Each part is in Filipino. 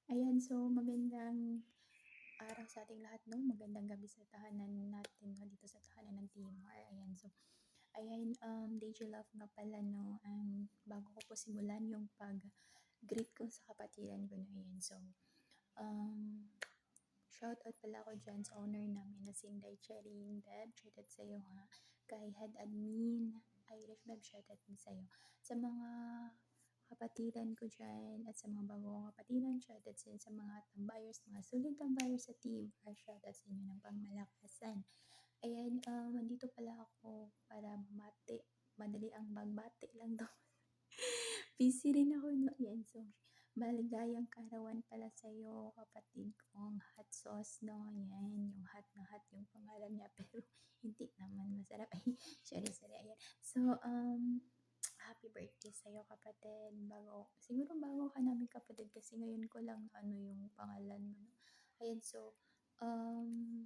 Ayan, so magandang araw sa ating lahat 'no, magandang gabi sa tahanan natin 'no, dito sa tahanan ng Timor, ayan. So, ayan, DJ Love nga pala 'no, bago ko po simulan yung pag-greet ko sa kapatiran ko 'no, ayan. So, um, shoutout pala ako diyan sa owner namin na si Inday Cherine Deb, shoutout sa'yo ha. Kay Head Admin Irish Deb, shoutout din sa'yo. Sa mga kapatiran ko diyan at sa mga bago kong kapatiran, shoutout din sa mga tambayers, mga solid tambayers sa team, shoutout sa inyo ng pangmalakasan. Ayan, nandito pala ako para bumati, madali ang magbati lang daw. Busy rin ako 'no, ayan. So, maligayang kaarawan pala sa'yo kapatid kong hot sauce 'no, ayan, yung hot na hot yung pangalan niya pero hindi naman masarap, ay sorry, ayan. So, happy birthday sa'yo kapatid, siguro bago ka namin kapatid kasi ngayon ko lang ano yung pangalan mo 'no. Ayan, so,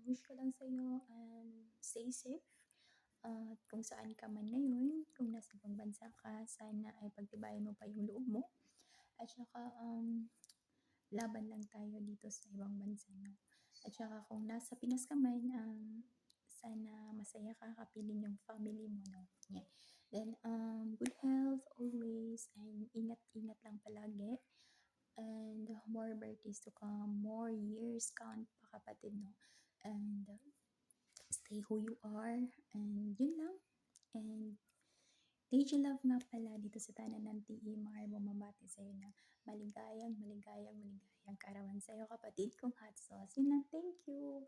wish ko lang sa'yo, stay safe at kung saan ka man ngayon, kung nasa ibang bansa ka, sana ay pagtibayan mo pa yung loob mo at saka, laban lang tayo dito sa ibang bansa 'no. At saka kung nasa Pinas ka man, sana masaya ka, kapiling yung family mo 'no, yan. Then, good health always and ingat-ingat lang palagi and more birthdays to come, more years count pa kapatid 'no, and stay who you are and yun lang. And DJ Love nga pala dito sa tanan ng TMR bumabati sa'yo na maligayang kaarawan sa'yo kapatid kong hot sauce. Yun lang, thank you.